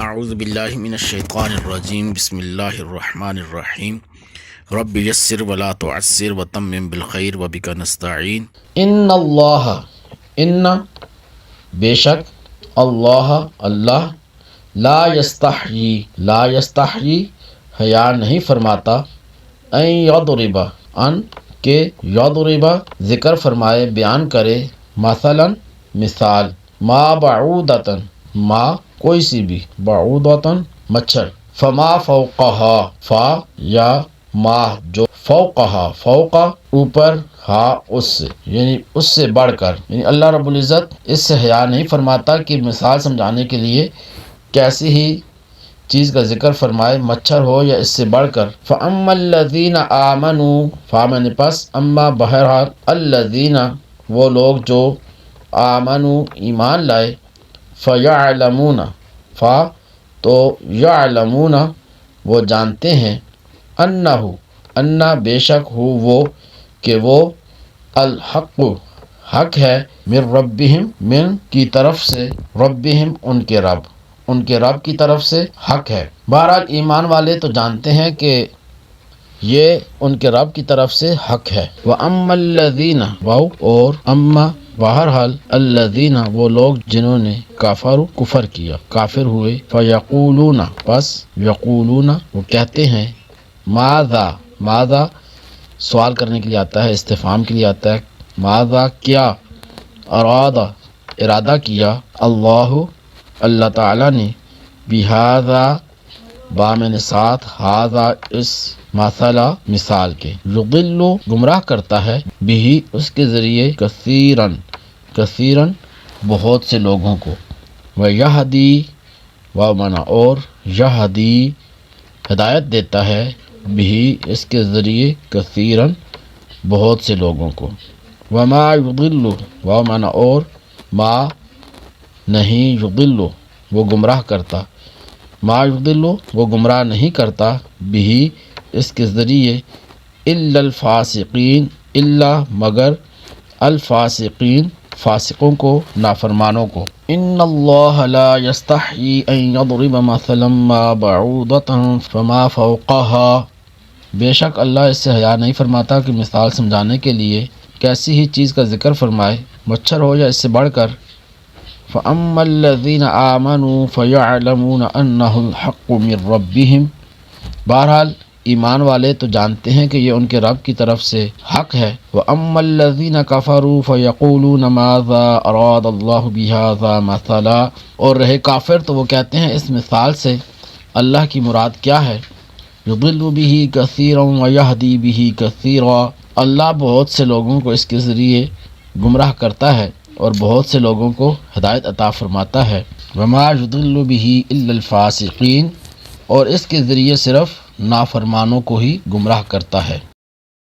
اعوذ باللہ من الشیطان الرجیم بسم اللہ الرحمن الرحیم رب یسر ولا تعسر وتمم بالخیر وبک نستعین۔ ان اللہ، ان بے شک، اللہ لا یستحیی حیا نہیں فرماتا، ان یضرب ان کہ یضرب ذکر فرمائے، بیان کرے، مثلا مثال، ما بعودتن ما کوئی سی بھی، بعودتن مچھر، فما فوقہا فا یا ما جو فوقہا فوقہ اوپر، ہا اس سے یعنی اس سے بڑھ کر، یعنی اللہ رب العزت اس سے حیا نہیں فرماتا کہ مثال سمجھانے کے لیے کیسی ہی چیز کا ذکر فرمائے، مچھر ہو یا اس سے بڑھ کر۔ فَأَمَّا الَّذِينَ آمَنُوا فامن پس اما بہرحال، الذین وہ لوگ جو آمنوا ایمان لائے، فَيَعْلَمُونَ فا تو یعلمون وہ جانتے ہیں، انہ بے شک ہو وہ کہ وہ الحق حق ہے، من ربہم من کی طرف سے، ربہم ان کے رب کی طرف سے حق ہے۔ بہرحال ایمان والے تو جانتے ہیں کہ یہ ان کے رب کی طرف سے حق ہے۔ وَأَمَّا الَّذِينَ واو اور اما بہرحال، الذین وہ لوگ جنہوں نے کفر کیا، کافر ہوئے، فیقولون پس یقولون وہ کہتے ہیں، ماذا سوال کرنے کے لیے آتا ہے، استفہام کے لیے آتا ہے، ماذا کیا، ارادہ کیا، اللہ تعالیٰ نے، بہذا بامن ساتھ، ہذا اس، مثلا مثال کے، یضل گمراہ کرتا ہے، بھی اس کے ذریعے، کثیرن بہت سے لوگوں کو، ویہدی ومنا اور یہدی ہدایت دیتا ہے، بھی اس کے ذریعے، کثیرن بہت سے لوگوں کو، وما یضل ومنا اور ما نہیں، یضل وہ گمراہ کرتا، ما یضل وہ گمراہ نہیں کرتا، بھی اس کے ذریعے، الا الفاسقین الا مگر، الفاسقین فاسقوں کو، نافرمانوں کو۔ ان اللہ لا یستحیی ان یضرب مثلا ما بعودۃ فما فوقها بے شک اللہ اس سے حیا نہیں فرماتا کہ مثال سمجھانے کے لیے کیسی ہی چیز کا ذکر فرمائے، مچھر ہو یا اس سے بڑھ کر۔ فَأَمَّا الَّذِينَ آمَنُوا فَيَعْلَمُونَ أَنَّهُ الْحَقُّ مِنْ رَبِّهِمْ بہرحال ایمان والے تو جانتے ہیں کہ یہ ان کے رب کی طرف سے حق ہے۔ وَأَمَّا الَّذِينَ كَفَرُوا فَيَقُولُونَ مَاذَا أَرَادَ اللَّهُ بِهَذَا مَثَلًا اور رہے کافر تو وہ کہتے ہیں اس مثال سے اللہ کی مراد کیا ہے، يضل به كثيرا ويهدي به كثيرا اللہ بہت سے لوگوں کو اس کے ذریعے گمراہ کرتا ہے اور بہت سے لوگوں کو ہدایت عطا فرماتا ہے۔ وما يضل به الا الفاسقین اور اس کے ذریعے صرف نافرمانوں کو ہی گمراہ کرتا ہے۔